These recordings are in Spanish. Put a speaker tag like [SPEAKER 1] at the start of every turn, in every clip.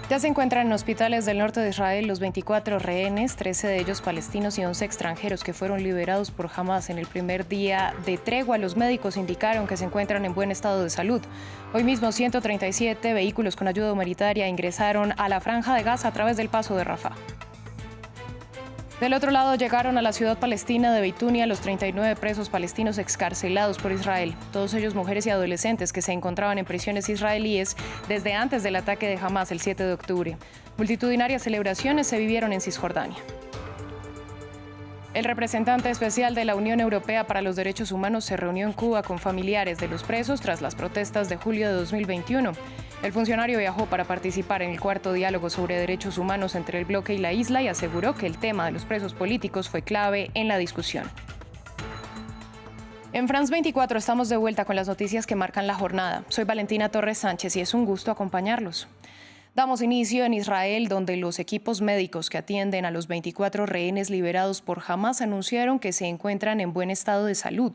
[SPEAKER 1] Ya se encuentran en hospitales del norte de Israel los 24 rehenes, 13 de ellos palestinos y 11 extranjeros que fueron liberados por Hamás en el primer día de tregua. Los médicos indicaron que se encuentran en buen estado de salud. Hoy mismo 137 vehículos con ayuda humanitaria ingresaron a la franja de Gaza a través del paso de Rafah. Del otro lado llegaron a la ciudad palestina de Beitunia los 39 presos palestinos excarcelados por Israel, todos ellos mujeres y adolescentes que se encontraban en prisiones israelíes desde antes del ataque de Hamás el 7 de octubre. Multitudinarias celebraciones se vivieron en Cisjordania. El representante especial de la Unión Europea para los Derechos Humanos se reunió en Cuba con familiares de los presos tras las protestas de julio de 2021. El funcionario viajó para participar en el cuarto diálogo sobre derechos humanos entre el bloque y la isla y aseguró que el tema de los presos políticos fue clave en la discusión. En France 24 estamos de vuelta con las noticias que marcan la jornada. Soy Valentina Torres Sánchez y es un gusto acompañarlos. Damos inicio en Israel, donde los equipos médicos que atienden a los 24 rehenes liberados por Hamás anunciaron que se encuentran en buen estado de salud.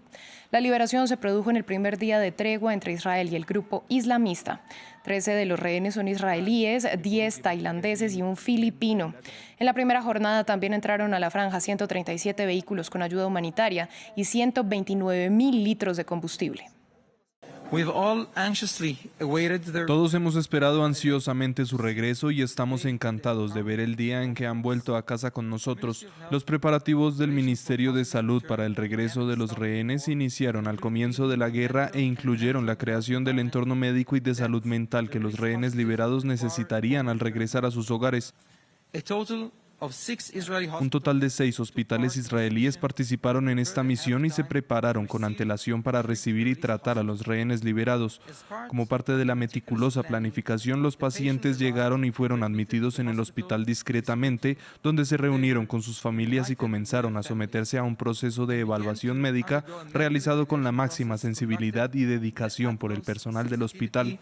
[SPEAKER 1] La liberación se produjo en el primer día de tregua entre Israel y el grupo islamista. 13 de los rehenes son israelíes, 10 tailandeses y un filipino. En la primera jornada también entraron a la franja 137 vehículos con ayuda humanitaria y 129.000 litros de combustible.
[SPEAKER 2] Todos hemos esperado ansiosamente su regreso y estamos encantados de ver el día en que han vuelto a casa con nosotros. Los preparativos del Ministerio de Salud para el regreso de los rehenes iniciaron al comienzo de la guerra e incluyeron la creación del entorno médico y de salud mental que los rehenes liberados necesitarían al regresar a sus hogares. Un total de 6 hospitales israelíes participaron en esta misión y se prepararon con antelación para recibir y tratar a los rehenes liberados. Como parte de la meticulosa planificación, los pacientes llegaron y fueron admitidos en el hospital discretamente, donde se reunieron con sus familias y comenzaron a someterse a un proceso de evaluación médica realizado con la máxima sensibilidad y dedicación por el personal del hospital.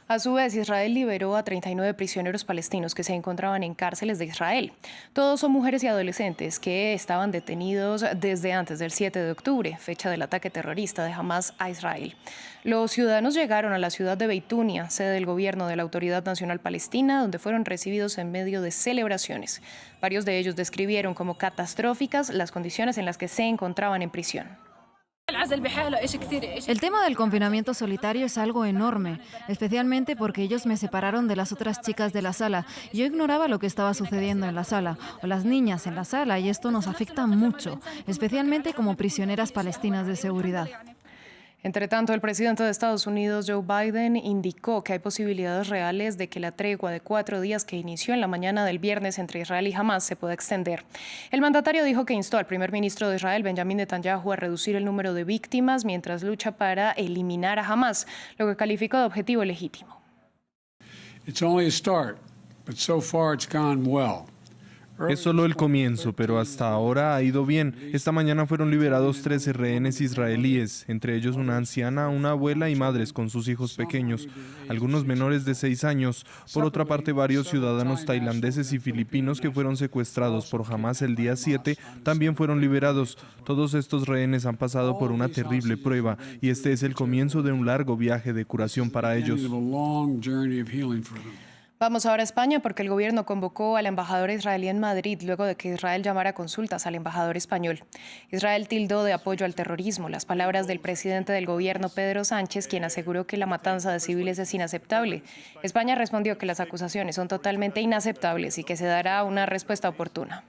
[SPEAKER 1] A su vez, Israel liberó a 39 prisioneros palestinos que se encontraban en cárceles de Israel. Todos son mujeres y adolescentes que estaban detenidos desde antes del 7 de octubre, fecha del ataque terrorista de Hamás a Israel. Los ciudadanos llegaron a la ciudad de Beitunia, sede del gobierno de la Autoridad Nacional Palestina, donde fueron recibidos en medio de celebraciones. Varios de ellos describieron como catastróficas las condiciones en las que se encontraban en prisión.
[SPEAKER 3] El tema del confinamiento solitario es algo enorme, especialmente porque ellos me separaron de las otras chicas de la sala. Yo ignoraba lo que estaba sucediendo en la sala, o las niñas en la sala, y esto nos afecta mucho, especialmente como prisioneras palestinas de seguridad.
[SPEAKER 1] Entre tanto, el presidente de Estados Unidos, Joe Biden, indicó que hay posibilidades reales de que la tregua de 4 días que inició en la mañana del viernes entre Israel y Hamás se pueda extender. El mandatario dijo que instó al primer ministro de Israel, Benjamin Netanyahu, a reducir el número de víctimas mientras lucha para eliminar a Hamás, lo que calificó de objetivo legítimo.
[SPEAKER 4] It's only a start, but so far it's gone well.
[SPEAKER 2] Es solo el comienzo, pero hasta ahora ha ido bien. Esta mañana fueron liberados 13 rehenes israelíes, entre ellos una anciana, una abuela y madres con sus hijos pequeños, algunos menores de 6 años. Por otra parte, varios ciudadanos tailandeses y filipinos que fueron secuestrados por Hamás el día 7 también fueron liberados. Todos estos rehenes han pasado por una terrible prueba y este es el comienzo de un largo viaje de curación para ellos.
[SPEAKER 1] Vamos ahora a España porque el gobierno convocó al embajador israelí en Madrid luego de que Israel llamara a consultas al embajador español. Israel tildó de apoyo al terrorismo las palabras del presidente del gobierno, Pedro Sánchez, quien aseguró que la matanza de civiles es inaceptable. España respondió que las acusaciones son totalmente inaceptables y que se dará una respuesta oportuna.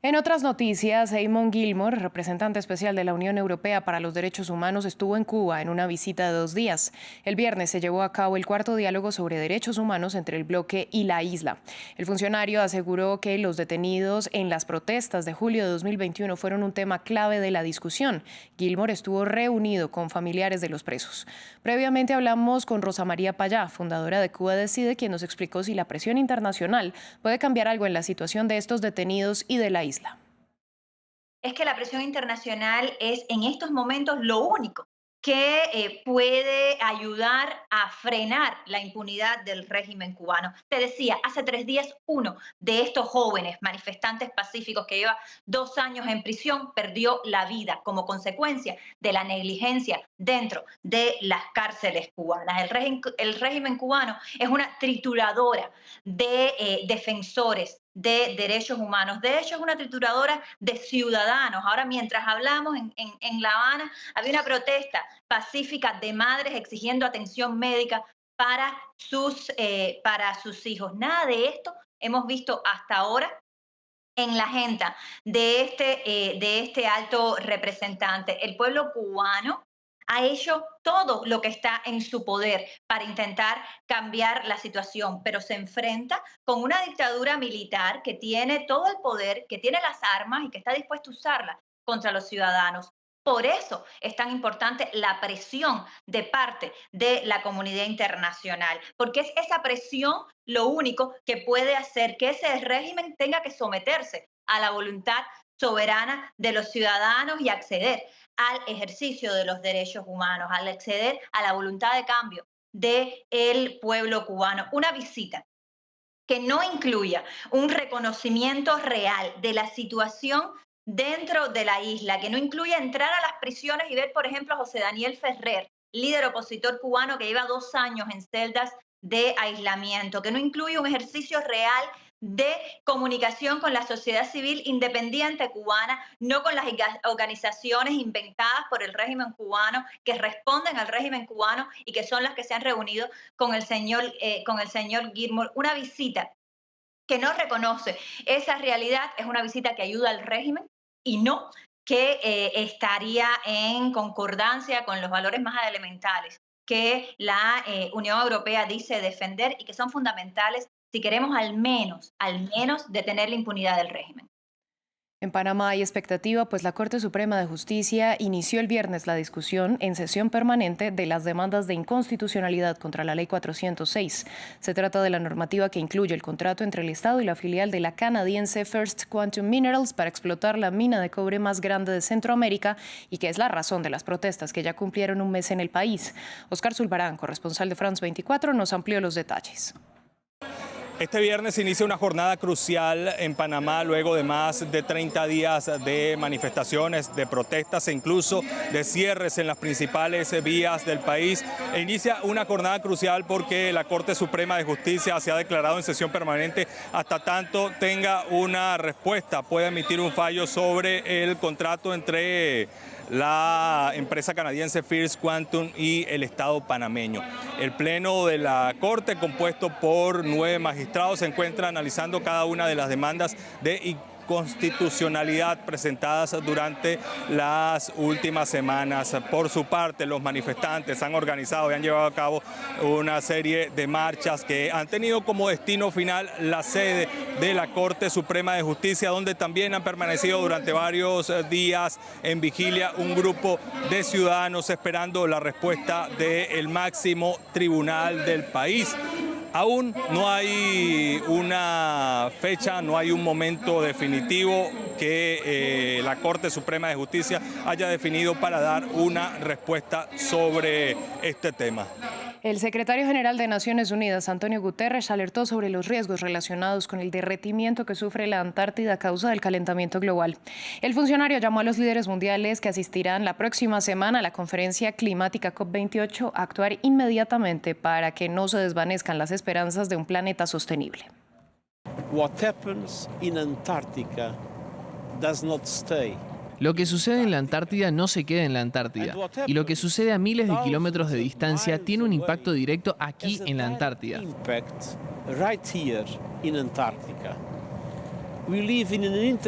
[SPEAKER 1] En otras noticias, Eamon Gilmore, representante especial de la Unión Europea para los Derechos Humanos, estuvo en Cuba en una visita de 2 días. El viernes se llevó a cabo el cuarto diálogo sobre derechos humanos entre el bloque y la isla. El funcionario aseguró que los detenidos en las protestas de julio de 2021 fueron un tema clave de la discusión. Gilmore estuvo reunido con familiares de los presos. Previamente hablamos con Rosa María Payá, fundadora de Cuba Decide, quien nos explicó si la presión internacional puede cambiar algo en la situación de estos detenidos y de la isla.
[SPEAKER 5] Es que la presión internacional es en estos momentos lo único que puede ayudar a frenar la impunidad del régimen cubano. Te decía, hace 3 días uno de estos jóvenes manifestantes pacíficos que lleva 2 años en prisión perdió la vida como consecuencia de la negligencia dentro de las cárceles cubanas. El régimen cubano es una trituradora de defensores de derechos humanos. De hecho, es una trituradora de ciudadanos. Ahora, mientras hablamos en La Habana, había una protesta pacífica de madres exigiendo atención médica para sus hijos. Nada de esto hemos visto hasta ahora en la agenda de este alto representante. El pueblo cubano ha hecho todo lo que está en su poder para intentar cambiar la situación, pero se enfrenta con una dictadura militar que tiene todo el poder, que tiene las armas y que está dispuesto a usarlas contra los ciudadanos. Por eso es tan importante la presión de parte de la comunidad internacional, porque es esa presión lo único que puede hacer que ese régimen tenga que someterse a la voluntad soberana de los ciudadanos y acceder al ejercicio de los derechos humanos, al acceder a la voluntad de cambio del pueblo cubano. Una visita que no incluya un reconocimiento real de la situación dentro de la isla, que no incluya entrar a las prisiones y ver, por ejemplo, a José Daniel Ferrer, líder opositor cubano que lleva 2 años en celdas de aislamiento, que no incluye un ejercicio real de comunicación con la sociedad civil independiente cubana, no con las organizaciones inventadas por el régimen cubano que responden al régimen cubano y que son las que se han reunido con el señor Gilmore. Una visita que no reconoce esa realidad es una visita que ayuda al régimen y no que estaría en concordancia con los valores más elementales que la Unión Europea dice defender y que son fundamentales si queremos al menos detener la impunidad del régimen.
[SPEAKER 1] En Panamá hay expectativa, pues la Corte Suprema de Justicia inició el viernes la discusión en sesión permanente de las demandas de inconstitucionalidad contra la Ley 406. Se trata de la normativa que incluye el contrato entre el Estado y la filial de la canadiense First Quantum Minerals para explotar la mina de cobre más grande de Centroamérica y que es la razón de las protestas que ya cumplieron un mes en el país. Oscar Zulbarán, corresponsal de France 24, nos amplió los detalles.
[SPEAKER 6] Este viernes se inicia una jornada crucial en Panamá luego de más de 30 días de manifestaciones, de protestas e incluso de cierres en las principales vías del país. Inicia una jornada crucial porque la Corte Suprema de Justicia se ha declarado en sesión permanente hasta tanto tenga una respuesta, pueda emitir un fallo sobre el contrato entre la empresa canadiense First Quantum y el Estado panameño. El Pleno de la Corte, compuesto por 9 magistrados, se encuentra analizando cada una de las demandas de inconstitucionalidad presentadas durante las últimas semanas. Por su parte, los manifestantes han organizado y han llevado a cabo una serie de marchas que han tenido como destino final la sede de la Corte Suprema de Justicia, donde también han permanecido durante varios días en vigilia un grupo de ciudadanos esperando la respuesta del máximo tribunal del país. Aún no hay una fecha, no hay un momento definitivo que la Corte Suprema de Justicia haya definido para dar una respuesta sobre este tema.
[SPEAKER 1] El secretario general de Naciones Unidas, Antonio Guterres, alertó sobre los riesgos relacionados con el derretimiento que sufre la Antártida a causa del calentamiento global. El funcionario llamó a los líderes mundiales que asistirán la próxima semana a la conferencia climática COP28 a actuar inmediatamente para que no se desvanezcan las esperanzas de un planeta sostenible.
[SPEAKER 7] What happens in Antarctica does not stay.
[SPEAKER 8] Lo que sucede en la Antártida no se queda en la Antártida, y lo que sucede a miles de kilómetros de distancia tiene un impacto directo aquí en la Antártida.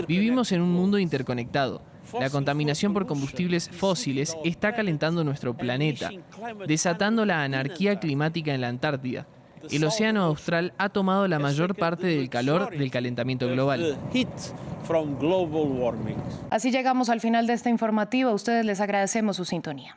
[SPEAKER 8] Vivimos en un mundo interconectado. La contaminación por combustibles fósiles está calentando nuestro planeta, desatando la anarquía climática en la Antártida. El océano austral ha tomado la mayor parte del calor del calentamiento global.
[SPEAKER 1] Así llegamos al final de este informativo. A ustedes les agradecemos su sintonía.